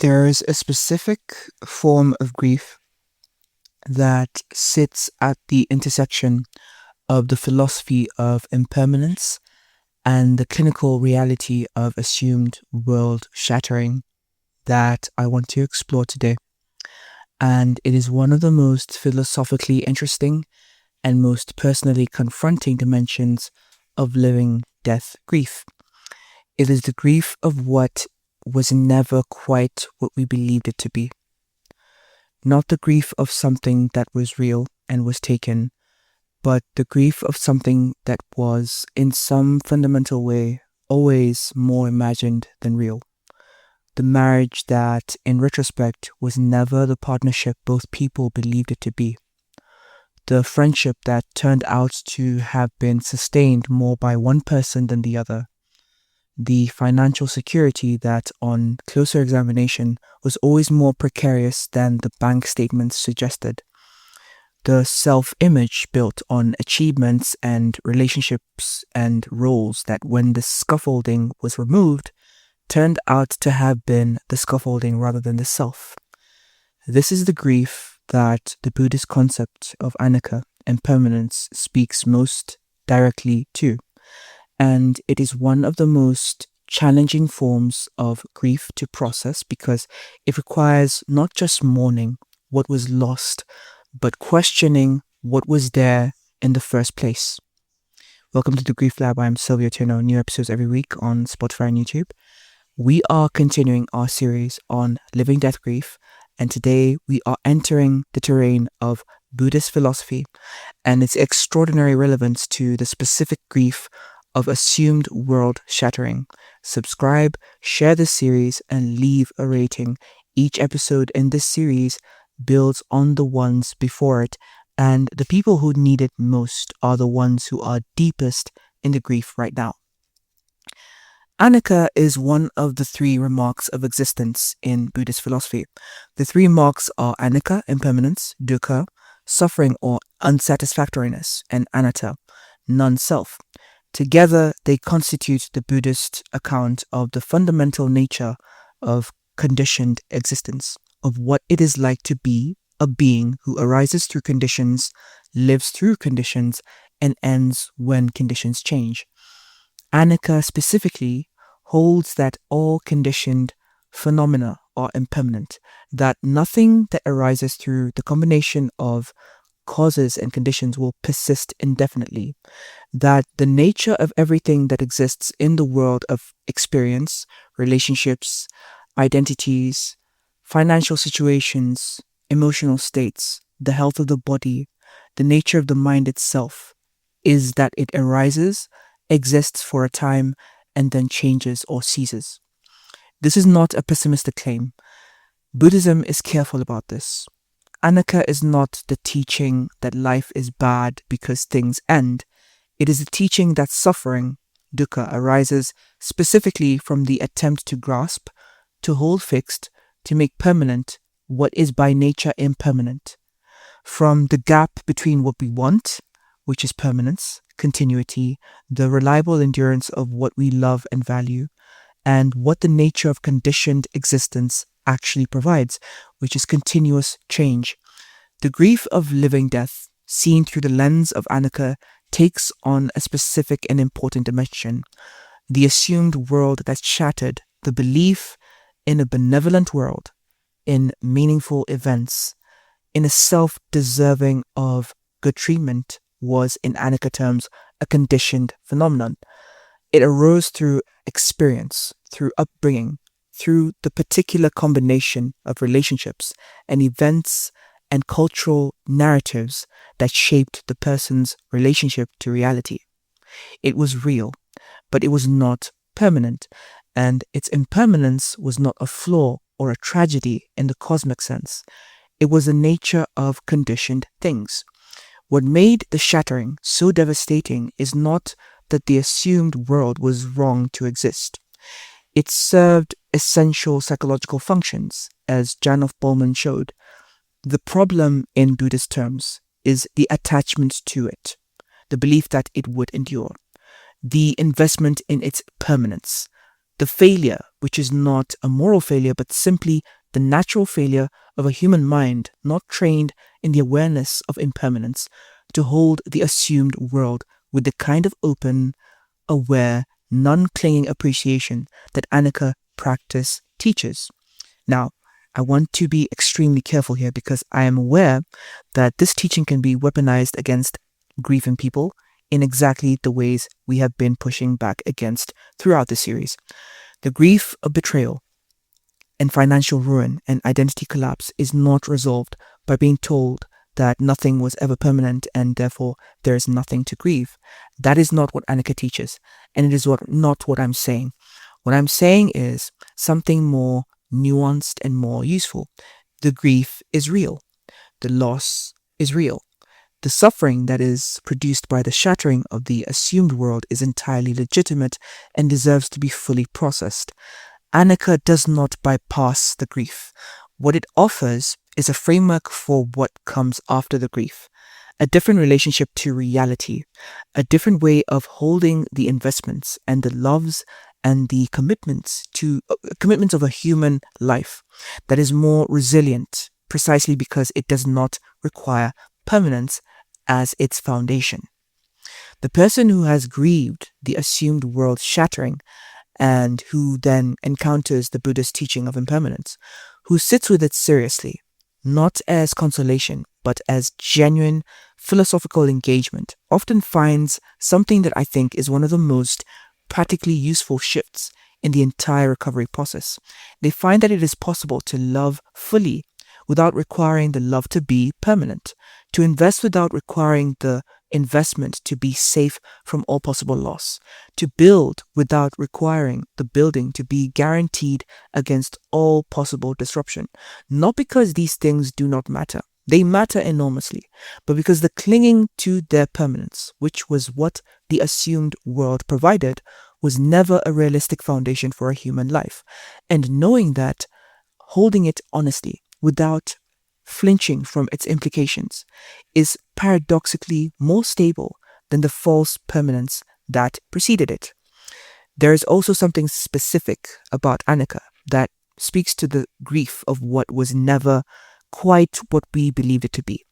There is a specific form of grief that sits at the intersection of the philosophy of impermanence and the clinical reality of assumed world shattering that I want to explore today. And it is one of the most philosophically interesting and most personally confronting dimensions of living death grief. It is the grief of what was never quite what we believed it to be. Not the grief of something that was real and was taken, but the grief of something that was, in some fundamental way, always more imagined than real. The marriage that, in retrospect, was never the partnership both people believed it to be. The friendship that turned out to have been sustained more by one person than the other. The financial security that, on closer examination, was always more precarious than the bank statements suggested. The self-image built on achievements and relationships and roles that, when the scaffolding was removed, turned out to have been the scaffolding rather than the self. This is the grief that the Buddhist concept of Anicca, impermanence, speaks most directly to. And it is one of the most challenging forms of grief to process because it requires not just mourning what was lost, but questioning what was there in the first place. Welcome to the Grief Lab. I'm Sylvia Turner. New episodes every week on Spotify and YouTube. We are continuing our series on living death grief, and today we are entering the terrain of Buddhist philosophy and its extraordinary relevance to the specific grief of assumed world shattering. Subscribe, share this series, and leave a rating. Each episode in this series builds on the ones before it, and the people who need it most are the ones who are deepest in the grief right now. Anicca is one of the three remarks of existence in Buddhist philosophy. The three marks are Anicca, impermanence, dukkha, suffering or unsatisfactoriness, and anatta, non-self. Together, they constitute the Buddhist account of the fundamental nature of conditioned existence, of what it is like to be a being who arises through conditions, lives through conditions, and ends when conditions change. Anicca specifically holds that all conditioned phenomena are impermanent, that nothing that arises through the combination of causes and conditions will persist indefinitely, that the nature of everything that exists in the world of experience, relationships, identities, financial situations, emotional states, the health of the body, the nature of the mind itself, is that it arises, exists for a time, and then changes or ceases. This is not a pessimistic claim. Buddhism is careful about this. Anicca is not the teaching that life is bad because things end. It is the teaching that suffering, dukkha, arises specifically from the attempt to grasp, to hold fixed, to make permanent what is by nature impermanent. From the gap between what we want, which is permanence, continuity, the reliable endurance of what we love and value, and what the nature of conditioned existence actually provides, which is continuous change. The grief of living death, seen through the lens of Anicca, takes on a specific and important dimension. The assumed world that shattered, the belief in a benevolent world, in meaningful events, in a self deserving of good treatment, was, in Anicca terms, a conditioned phenomenon. It arose through experience, through upbringing, through the particular combination of relationships and events and cultural narratives that shaped the person's relationship to reality. It was real, but it was not permanent, and its impermanence was not a flaw or a tragedy in the cosmic sense. It was the nature of conditioned things. What made the shattering so devastating is not that the assumed world was wrong to exist. It served essential psychological functions, as Jan of Bollman showed. The problem, in Buddhist terms, is the attachment to it, the belief that it would endure, the investment in its permanence, the failure, which is not a moral failure, but simply the natural failure of a human mind not trained in the awareness of impermanence to hold the assumed world with the kind of open, aware, non-clinging appreciation that Anicca practice teaches. Now, I want to be extremely careful here because I am aware that this teaching can be weaponized against grieving people in exactly the ways we have been pushing back against throughout the series. The grief of betrayal and financial ruin and identity collapse is not resolved by being told that nothing was ever permanent and therefore there is nothing to grieve. That is not what Anicca teaches, and it is not what I'm saying. What I'm saying is something more nuanced and more useful. The grief is real. The loss is real. The suffering that is produced by the shattering of the assumed world is entirely legitimate and deserves to be fully processed. Anicca does not bypass the grief. What it offers is a framework for what comes after the grief, a different relationship to reality, a different way of holding the investments and the loves and the commitments of a human life that is more resilient, precisely because it does not require permanence as its foundation. The person who has grieved the assumed world shattering and who then encounters the Buddhist teaching of impermanence, who sits with it seriously, not as consolation, but as genuine philosophical engagement, often finds something that I think is one of the most practically useful shifts in the entire recovery process. They find that it is possible to love fully without requiring the love to be permanent, to invest without requiring the investment to be safe from all possible loss, to build without requiring the building to be guaranteed against all possible disruption. Not because these things do not matter. They matter enormously, but because the clinging to their permanence, which was what the assumed world provided, was never a realistic foundation for a human life. And knowing that, holding it honestly, without flinching from its implications, is paradoxically more stable than the false permanence that preceded it. There is also something specific about Anicca that speaks to the grief of what was never quite what we believed it to be.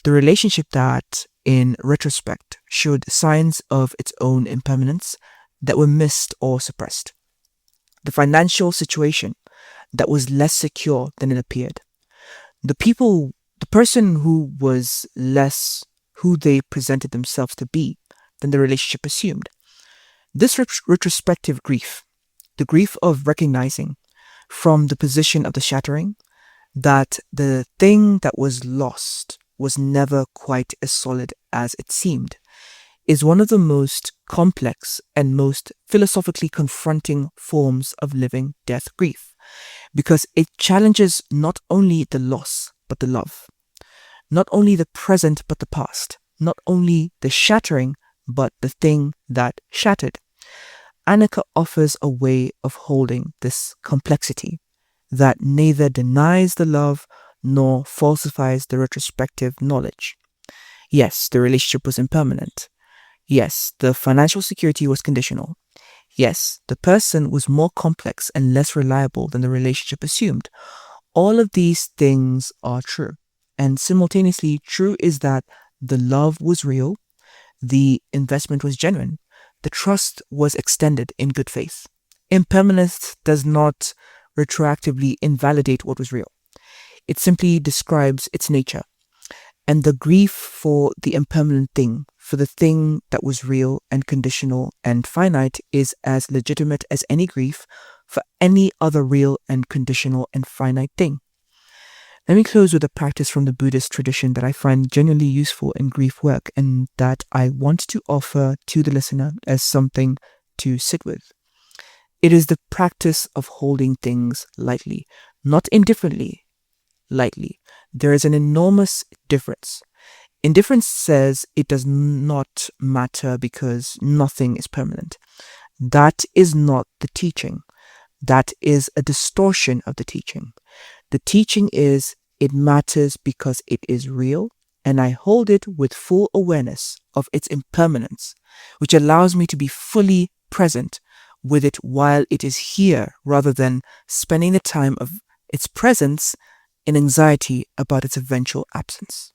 The relationship that, in retrospect, showed signs of its own impermanence that were missed or suppressed. The financial situation that was less secure than it appeared. The person who was less who they presented themselves to be than the relationship assumed. This retrospective grief, the grief of recognizing from the position of the shattering that the thing that was lost was never quite as solid as it seemed, is one of the most complex and most philosophically confronting forms of living death grief, because it challenges not only the loss but the love, not only the present but the past, not only the shattering but the thing that shattered. Anicca offers a way of holding this complexity that neither denies the love nor falsifies the retrospective knowledge. Yes, the relationship was impermanent. Yes, the financial security was conditional. Yes, the person was more complex and less reliable than the relationship assumed. All of these things are true. And simultaneously, true is that the love was real, the investment was genuine, the trust was extended in good faith. Impermanence does not retroactively invalidate what was real. It simply describes its nature. And the grief for the impermanent thing, for the thing that was real and conditional and finite, is as legitimate as any grief for any other real and conditional and finite thing. Let me close with a practice from the Buddhist tradition that I find genuinely useful in grief work and that I want to offer to the listener as something to sit with. It is the practice of holding things lightly, not indifferently, lightly. There is an enormous difference. Indifference says it does not matter because nothing is permanent. That is not the teaching. That is a distortion of the teaching. The teaching is it matters because it is real, and I hold it with full awareness of its impermanence, which allows me to be fully present with it while it is here, rather than spending the time of its presence in anxiety about its eventual absence.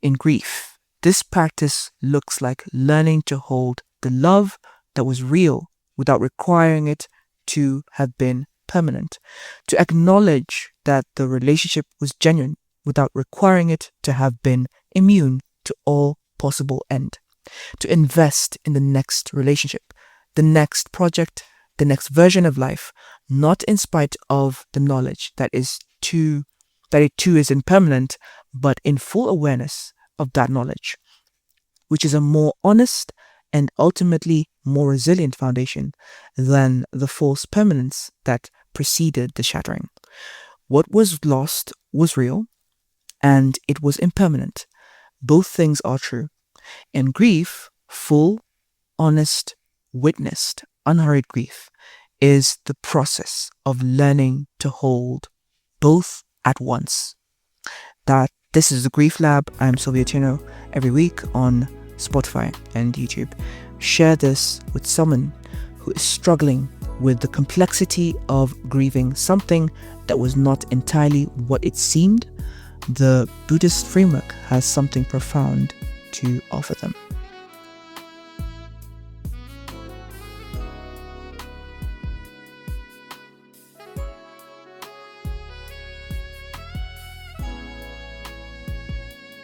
In grief, this practice looks like learning to hold the love that was real without requiring it to have been permanent, to acknowledge that the relationship was genuine without requiring it to have been immune to all possible end, to invest in the next relationship, the next project, the next version of life, not in spite of the knowledge that it too is impermanent, but in full awareness of that knowledge, which is a more honest and ultimately more resilient foundation than the false permanence that preceded the shattering. What was lost was real, and it was impermanent. Both things are true. In grief, full, honest, witnessed, unhurried grief is the process of learning to hold both at once. This is the Grief Lab. I'm Sylvia Tino. Every week on Spotify and YouTube, share this with someone who is struggling with the complexity of grieving something that was not entirely what it seemed. The Buddhist framework has something profound to offer them.